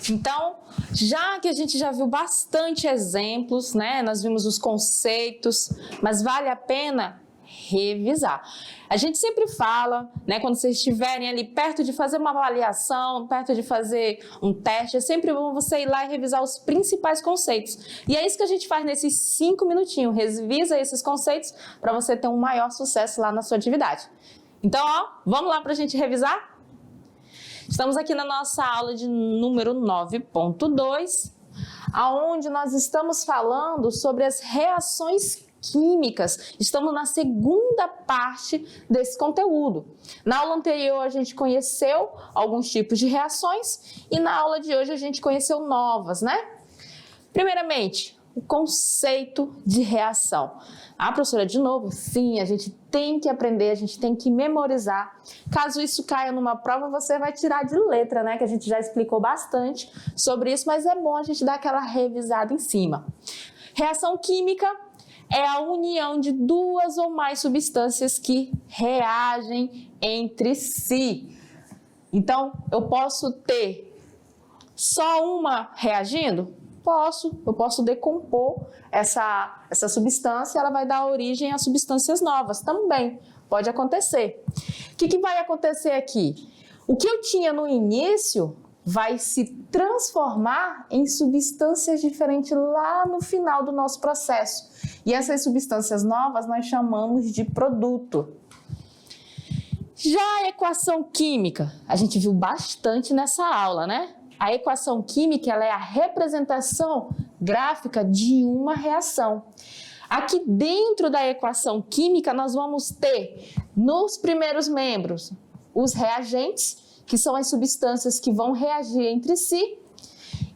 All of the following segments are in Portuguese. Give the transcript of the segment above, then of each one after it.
Então, já que a gente já viu bastante exemplos, né? Nós vimos os conceitos, mas vale a pena revisar. A gente sempre fala, né, quando vocês estiverem ali perto de fazer uma avaliação, perto de fazer um teste, é sempre bom você ir lá e revisar os principais conceitos. E é isso que a gente faz nesses 5 minutinhos, revisa esses conceitos para você ter um maior sucesso lá na sua atividade. Então, vamos lá para a gente revisar? Estamos aqui na nossa aula de número 9.2, aonde nós estamos falando sobre as reações químicas. Estamos na segunda parte desse conteúdo. Na aula anterior a gente conheceu alguns tipos de reações e na aula de hoje a gente conheceu novas, né? Primeiramente, o conceito de reação. Professora, de novo, sim, a gente tem que aprender, a gente tem que memorizar. Caso isso caia numa prova, você vai tirar de letra, né? Que a gente já explicou bastante sobre isso, mas é bom a gente dar aquela revisada em cima. Reação química é a união de duas ou mais substâncias que reagem entre si. Então, eu posso ter só uma reagindo? Eu posso decompor essa substância, ela vai dar origem a substâncias novas também, pode acontecer. O que vai acontecer aqui? O que eu tinha no início vai se transformar em substâncias diferentes lá no final do nosso processo. E essas substâncias novas nós chamamos de produto. Já a equação química, a gente viu bastante nessa aula, né? A equação química ela é a representação gráfica de uma reação. Aqui dentro da equação química nós vamos ter nos primeiros membros os reagentes, que são as substâncias que vão reagir entre si.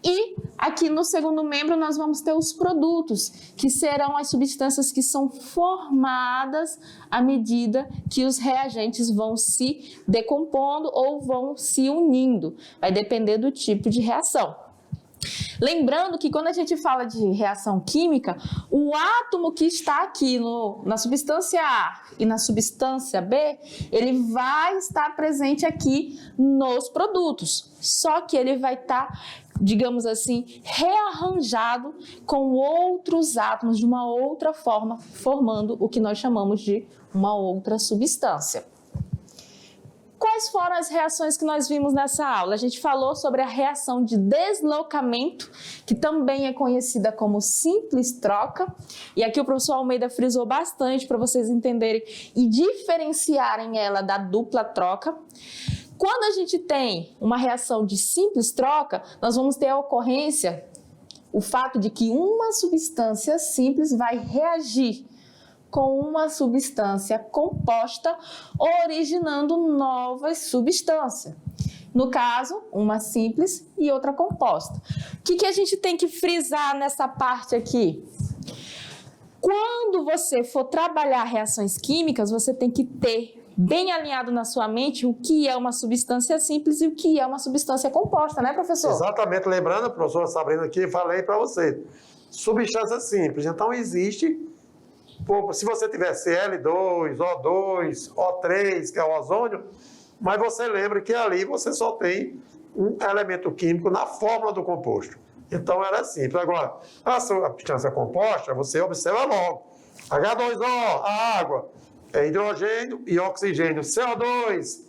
E aqui no segundo membro nós vamos ter os produtos, que serão as substâncias que são formadas à medida que os reagentes vão se decompondo ou vão se unindo. Vai depender do tipo de reação. Lembrando que quando a gente fala de reação química, o átomo que está aqui na substância A e na substância B, ele vai estar presente aqui nos produtos, só que ele vai estar, digamos assim, rearranjado com outros átomos de uma outra forma, formando o que nós chamamos de uma outra substância. Quais foram as reações que nós vimos nessa aula? A gente falou sobre a reação de deslocamento, que também é conhecida como simples troca. E aqui o professor Almeida frisou bastante para vocês entenderem e diferenciarem ela da dupla troca. Quando a gente tem uma reação de simples troca, nós vamos ter a ocorrência, o fato de que uma substância simples vai reagir com uma substância composta, originando novas substâncias. No caso, uma simples e outra composta. O que a gente tem que frisar nessa parte aqui? Quando você for trabalhar reações químicas, você tem que ter bem alinhado na sua mente o que é uma substância simples e o que é uma substância composta, né, professor? Exatamente. Lembrando, professora Sabrina, aqui, falei para você, substância simples. Então, existe, se você tiver Cl2, O2, O3, que é o ozônio, mas você lembra que ali você só tem um elemento químico na fórmula do composto. Então, ela é simples. Agora, a substância composta, você observa logo. H2O, a água, é hidrogênio e oxigênio, CO2,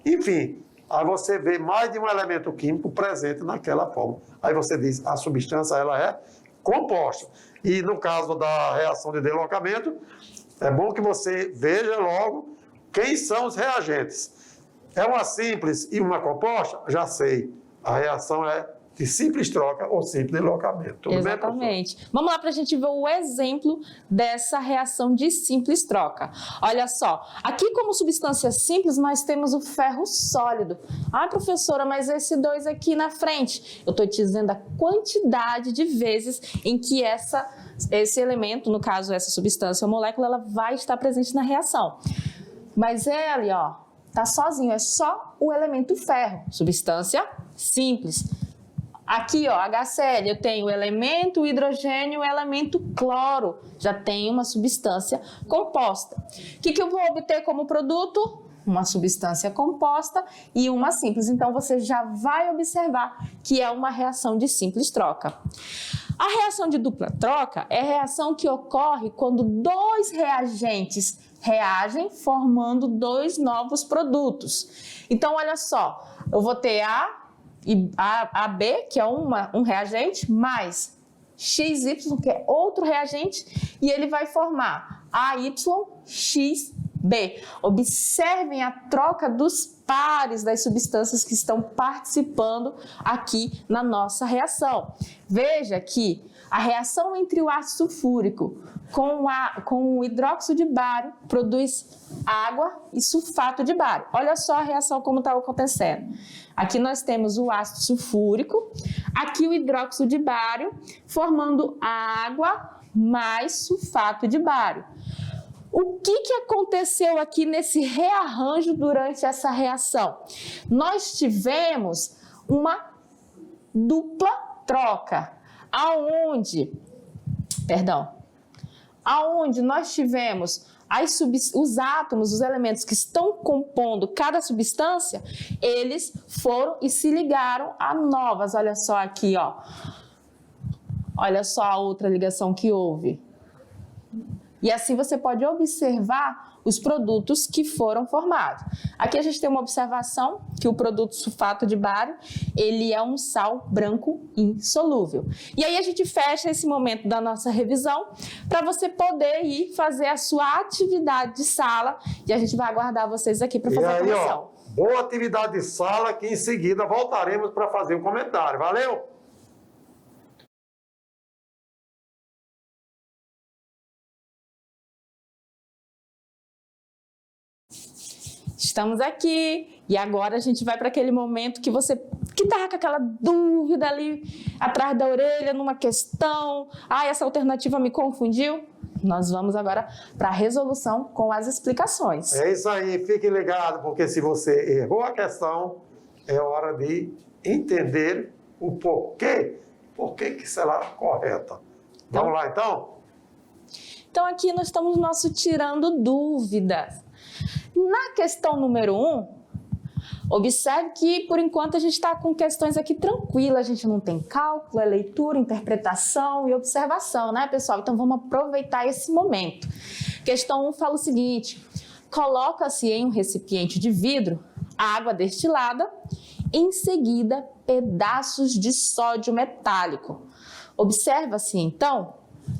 enfim. Aí você vê mais de um elemento químico presente naquela fórmula. Aí você diz, a substância ela é composta. E no caso da reação de deslocamento, é bom que você veja logo quem são os reagentes. É uma simples e uma composta? Já sei. A reação é de simples troca ou simples deslocamento. Tudo Exatamente. Bem, vamos lá para a gente ver o exemplo dessa reação de simples troca. Olha só, aqui como substância simples nós temos o ferro sólido. Professora, mas esse 2 aqui na frente. Eu estou te dizendo a quantidade de vezes em que esse elemento, no caso essa substância ou molécula, ela vai estar presente na reação. Mas ele, tá sozinho, é só o elemento ferro, substância simples. aqui, ó, HCl, eu tenho o elemento hidrogênio e o elemento cloro. Já tem uma substância composta. O que eu vou obter como produto? Uma substância composta e uma simples. Então, você já vai observar que é uma reação de simples troca. A reação de dupla troca é a reação que ocorre quando dois reagentes reagem formando dois novos produtos. Então, olha só, eu vou ter AB, que é um reagente, mais XY, que é outro reagente, e ele vai formar AYXB. Observem a troca dos pares das substâncias que estão participando aqui na nossa reação. Veja que a reação entre o ácido sulfúrico com o hidróxido de bário produz água e sulfato de bário. Olha só a reação como está acontecendo. Aqui nós temos o ácido sulfúrico, aqui o hidróxido de bário, formando água mais sulfato de bário. O que aconteceu aqui nesse rearranjo durante essa reação? Nós tivemos uma dupla troca, aonde nós tivemos os átomos, os elementos que estão compondo cada substância, eles foram e se ligaram a novas. Olha só aqui, ó. Olha só a outra ligação que houve. E assim você pode observar os produtos que foram formados. Aqui a gente tem uma observação que o produto sulfato de bário, ele é um sal branco insolúvel. E aí a gente fecha esse momento da nossa revisão para você poder ir fazer a sua atividade de sala e a gente vai aguardar vocês aqui para fazer a correção. Boa atividade de sala que em seguida voltaremos para fazer um comentário. Valeu? Estamos aqui e agora a gente vai para aquele momento que você estava com aquela dúvida ali atrás da orelha numa questão. Essa alternativa me confundiu. Nós vamos agora para a resolução com as explicações. É isso aí, fique ligado, porque se você errou a questão, é hora de entender o porquê que será correta. Vamos lá, então? Então, aqui nós estamos tirando dúvidas. Na questão número 1, observe que, por enquanto, a gente está com questões aqui tranquilas. A gente não tem cálculo, é leitura, interpretação e observação, né, pessoal? Então, vamos aproveitar esse momento. Questão 1 fala o seguinte: coloca-se em um recipiente de vidro a água destilada, em seguida, pedaços de sódio metálico. Observa-se, então,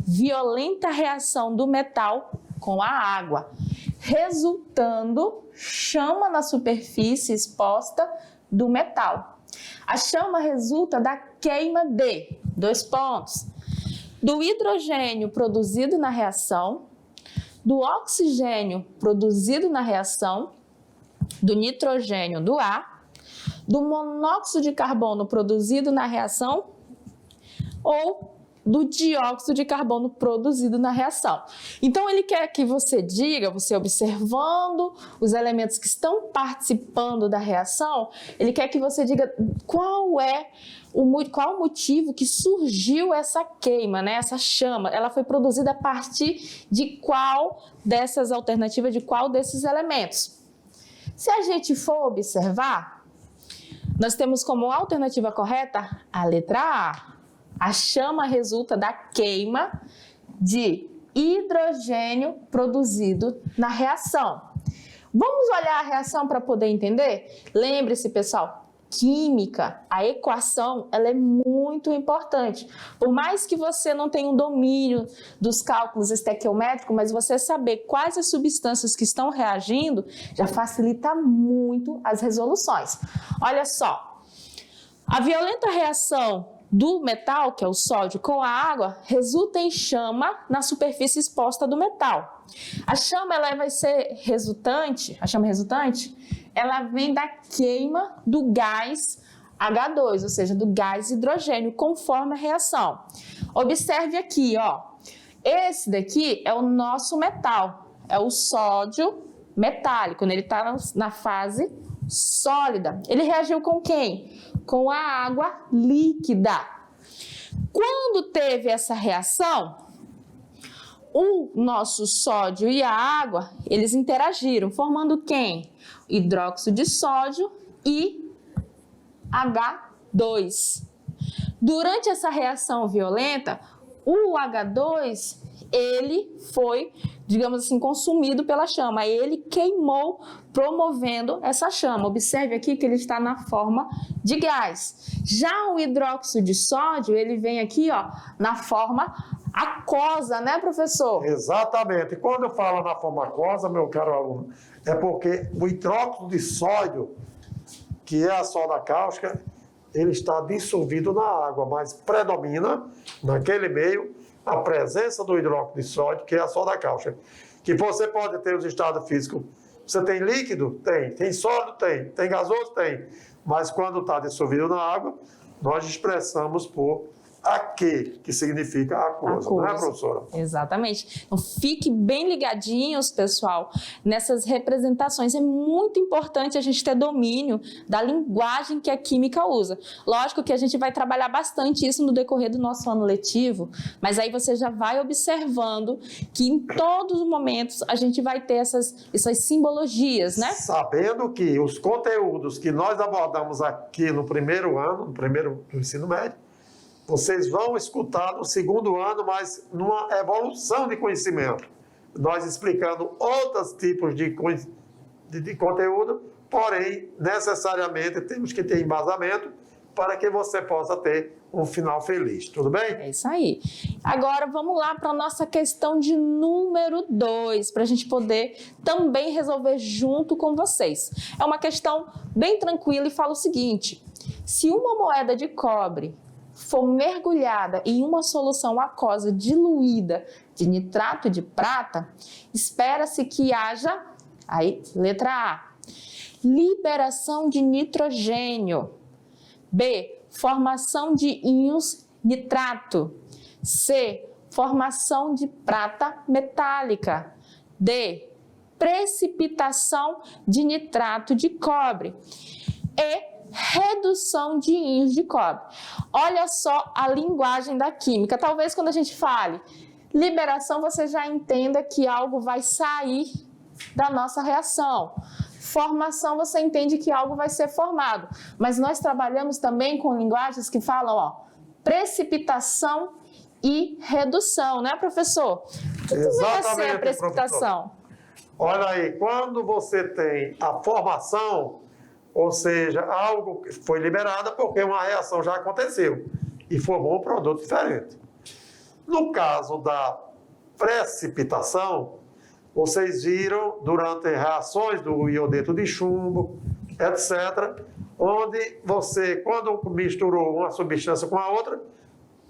violenta reação do metal com a água, resultando chama na superfície exposta do metal. A chama resulta da queima de, do hidrogênio produzido na reação, do oxigênio produzido na reação, do nitrogênio do ar, do monóxido de carbono produzido na reação ou do dióxido de carbono produzido na reação. Então, ele quer que você diga, você observando os elementos que estão participando da reação, ele quer que você diga qual o motivo que surgiu essa queima, né? Essa chama. Ela foi produzida a partir de qual dessas alternativas, de qual desses elementos. Se a gente for observar, nós temos como alternativa correta a letra A. A chama resulta da queima de hidrogênio produzido na reação. Vamos olhar a reação para poder entender? Lembre-se, pessoal, química, a equação, ela é muito importante. Por mais que você não tenha um domínio dos cálculos estequiométricos, mas você saber quais as substâncias que estão reagindo já facilita muito as resoluções. Olha só, a violenta reação do metal, que é o sódio, com a água, resulta em chama na superfície exposta do metal. A chama resultante, ela vem da queima do gás H2, ou seja, do gás hidrogênio, conforme a reação. Observe aqui, ó. Esse daqui é o nosso metal, é o sódio metálico, né? Ele está na fase sólida. Ele reagiu com quem? Com a água líquida. Quando teve essa reação, o nosso sódio e a água, eles interagiram, formando quem? Hidróxido de sódio e H2. Durante essa reação violenta, o H2, ele foi, digamos assim, consumido pela chama. Ele queimou, promovendo essa chama. Observe aqui que ele está na forma de gás. Já o hidróxido de sódio, ele vem aqui, ó, na forma aquosa, né, professor? Exatamente. E quando eu falo na forma aquosa, meu caro aluno, é porque o hidróxido de sódio, que é a soda cáustica, ele está dissolvido na água, mas predomina naquele meio a presença do hidróxido de sódio, que é a soda cáustica. Que você pode ter os estados físicos. Você tem líquido? Tem. Tem sólido? Tem. Tem gasoso? Tem. Mas quando está dissolvido na água, nós expressamos por aqui, que significa aquosa, não é, professora? Exatamente. Então, fique bem ligadinhos, pessoal, nessas representações. É muito importante a gente ter domínio da linguagem que a química usa. Lógico que a gente vai trabalhar bastante isso no decorrer do nosso ano letivo, mas aí você já vai observando que em todos os momentos a gente vai ter essas simbologias, né? Sabendo que os conteúdos que nós abordamos aqui no primeiro ano, do ensino médio, vocês vão escutar no segundo ano, mas numa evolução de conhecimento. Nós explicando outros tipos de conteúdo, porém, necessariamente temos que ter embasamento para que você possa ter um final feliz. Tudo bem? É isso aí. Agora, vamos lá para a nossa questão de número 2, para a gente poder também resolver junto com vocês. É uma questão bem tranquila e fala o seguinte: se uma moeda de cobre for mergulhada em uma solução aquosa diluída de nitrato de prata, espera-se que haja, aí, letra A, liberação de nitrogênio. B, formação de íons nitrato. C, formação de prata metálica. D, precipitação de nitrato de cobre. E redução de íons de cobre. Olha só a linguagem da química. Talvez quando a gente fale liberação, você já entenda que algo vai sair da nossa reação. Formação, você entende que algo vai ser formado. Mas nós trabalhamos também com linguagens que falam, ó, precipitação e redução, né, professor? O que vai ser a precipitação? Professor. Olha aí, quando você tem a formação, ou seja, algo que foi liberado porque uma reação já aconteceu e formou um produto diferente. No caso da precipitação, vocês viram durante reações do iodeto de chumbo, etc., onde você, quando misturou uma substância com a outra,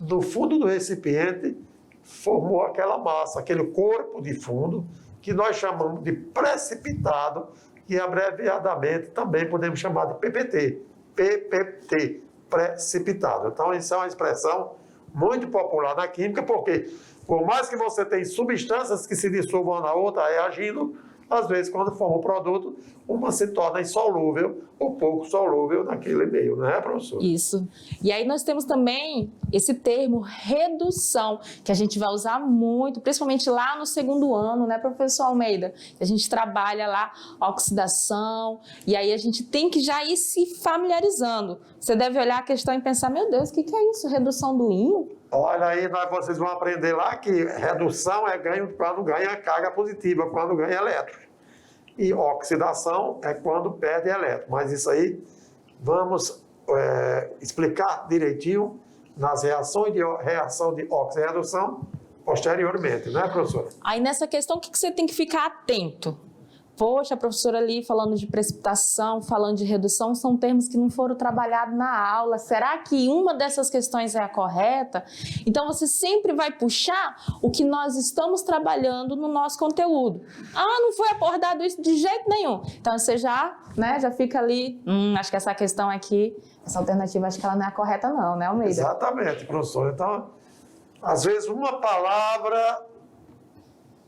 no fundo do recipiente formou aquela massa, aquele corpo de fundo, que nós chamamos de precipitado, que abreviadamente também podemos chamar de PPT, PPT, precipitado. Então, isso é uma expressão muito popular na química, porque por mais que você tenha substâncias que se dissolvam na outra reagindo, às vezes, quando forma um produto, uma se torna insolúvel ou pouco solúvel naquele meio, não é, professor? Isso. E aí nós temos também esse termo redução, que a gente vai usar muito, principalmente lá no segundo ano, né, professor Almeida? A gente trabalha lá oxidação, e aí a gente tem que já ir se familiarizando. Você deve olhar a questão e pensar, meu Deus, o que é isso? Redução do íon? Olha aí, vocês vão aprender lá que redução é ganho quando ganha carga positiva, quando ganha elétrons. E oxidação é quando perde elétron. Mas isso aí vamos explicar direitinho nas reação de óxido e redução posteriormente, né, professora? Aí nessa questão, o que você tem que ficar atento? Poxa, a professora ali falando de precipitação, falando de redução, são termos que não foram trabalhados na aula. Será que uma dessas questões é a correta? Então, você sempre vai puxar o que nós estamos trabalhando no nosso conteúdo. Ah, não foi abordado isso de jeito nenhum. Então, você já fica ali, acho que essa questão aqui, essa alternativa, acho que ela não é a correta não, né, Almeida? Exatamente, professor. Então, às vezes, uma palavra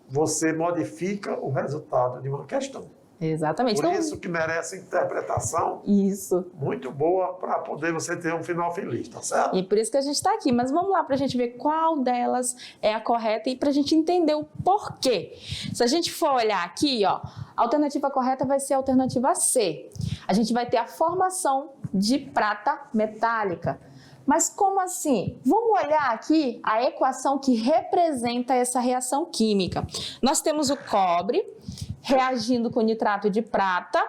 você modifica o resultado de uma questão. Exatamente. Por isso que merece interpretação Isso. muito boa para poder você ter um final feliz, tá certo? E por isso que a gente está aqui. Mas vamos lá para a gente ver qual delas é a correta e para a gente entender o porquê. Se a gente for olhar aqui, ó, a alternativa correta vai ser a alternativa C. A gente vai ter a formação de prata metálica. Mas como assim? Vamos olhar aqui a equação que representa essa reação química. Nós temos o cobre reagindo com nitrato de prata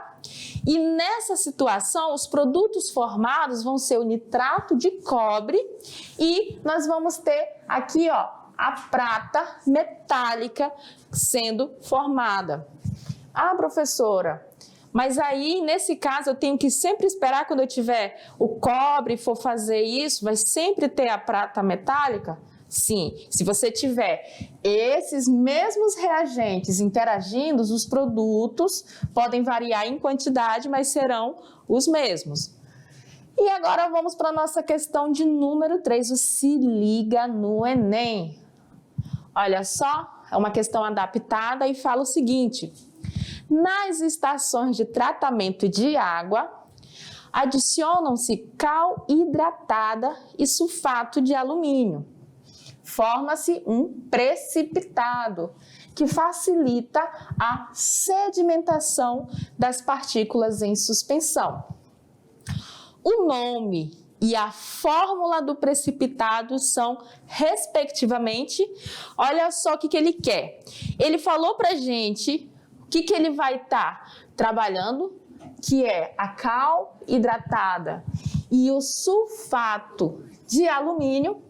e nessa situação os produtos formados vão ser o nitrato de cobre e nós vamos ter aqui, ó, a prata metálica sendo formada. Ah, professora, mas aí, nesse caso, eu tenho que sempre esperar quando eu tiver o cobre e for fazer isso, vai sempre ter a prata metálica? Sim, se você tiver esses mesmos reagentes interagindo, os produtos podem variar em quantidade, mas serão os mesmos. E agora vamos para a nossa questão de número 3, o Se Liga no Enem. Olha só, é uma questão adaptada e fala o seguinte: nas estações de tratamento de água, adicionam-se cal hidratada e sulfato de alumínio. Forma-se um precipitado que facilita a sedimentação das partículas em suspensão. O nome e a fórmula do precipitado são, respectivamente, olha só o que ele quer. Ele falou para a gente o que ele vai estar trabalhando, que é a cal hidratada e o sulfato de alumínio,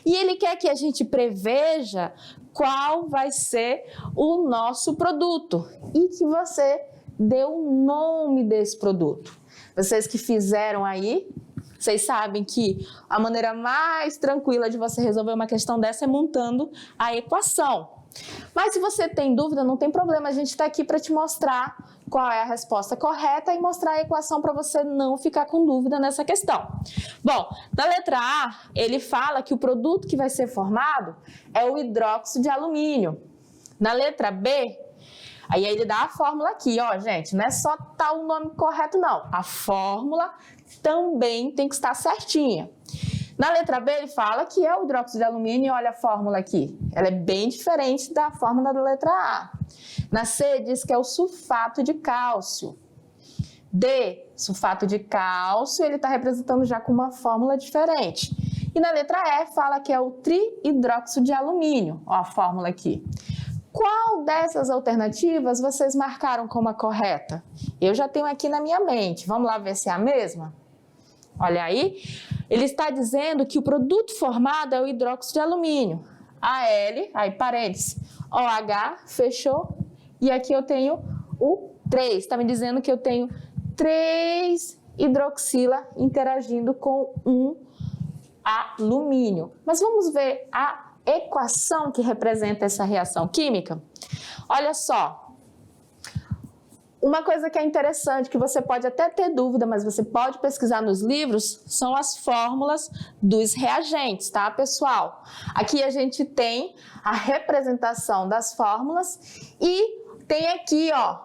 e ele quer que a gente preveja qual vai ser o nosso produto e que você dê o nome desse produto. Vocês que fizeram aí, vocês sabem que a maneira mais tranquila de você resolver uma questão dessa é montando a equação. Mas se você tem dúvida, não tem problema, a gente está aqui para te mostrar qual é a resposta correta e mostrar a equação para você não ficar com dúvida nessa questão. Bom, na letra A, ele fala que o produto que vai ser formado é o hidróxido de alumínio. Na letra B, aí ele dá a fórmula aqui, ó, gente, não é só tá o nome correto, não. A fórmula também tem que estar certinha. Na letra B, ele fala que é o hidróxido de alumínio, e olha a fórmula aqui. Ela é bem diferente da fórmula da letra A. Na C, diz que é o sulfato de cálcio. D, sulfato de cálcio, ele está representando já com uma fórmula diferente. E na letra E, fala que é o trihidróxido de alumínio. Ó a fórmula aqui. Qual dessas alternativas vocês marcaram como a correta? Eu já tenho aqui na minha mente. Vamos lá ver se é a mesma? Olha aí. Ele está dizendo que o produto formado é o hidróxido de alumínio. Al, aí parênteses, OH, fechou. E aqui eu tenho o 3. Está me dizendo que eu tenho 3 hidroxila interagindo com um alumínio. Mas vamos ver a equação que representa essa reação química? Olha só. Uma coisa que é interessante, que você pode até ter dúvida, mas você pode pesquisar nos livros, são as fórmulas dos reagentes, tá, pessoal? Aqui a gente tem a representação das fórmulas e tem aqui, ó,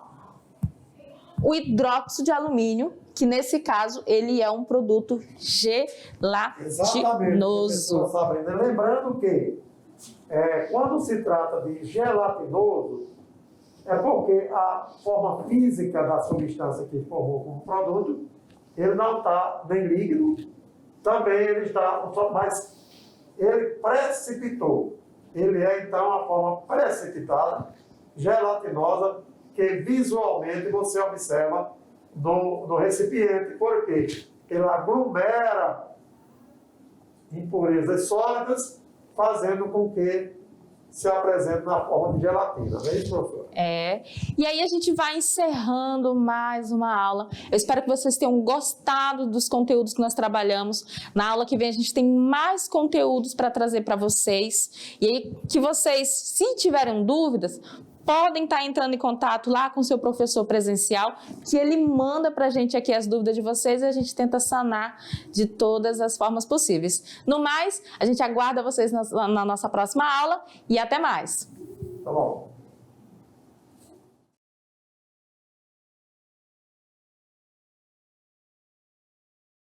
o hidróxido de alumínio, que nesse caso ele é um produto gelatinoso. Sabrina. Lembrando que quando se trata de gelatinoso, é porque a forma física da substância que formou como produto, ele não está nem líquido, também ele está, mas ele precipitou. Ele é, então, a forma precipitada, gelatinosa, que visualmente você observa no recipiente. Por quê? Ele aglomera impurezas sólidas, fazendo com que se apresenta na forma de gelatina, não é isso, professor? E aí a gente vai encerrando mais uma aula. Eu espero que vocês tenham gostado dos conteúdos que nós trabalhamos. Na aula que vem a gente tem mais conteúdos para trazer para vocês. E aí que vocês, se tiverem dúvidas, podem estar entrando em contato lá com o seu professor presencial, que ele manda para a gente aqui as dúvidas de vocês e a gente tenta sanar de todas as formas possíveis. No mais, a gente aguarda vocês na nossa próxima aula e até mais. Tá bom.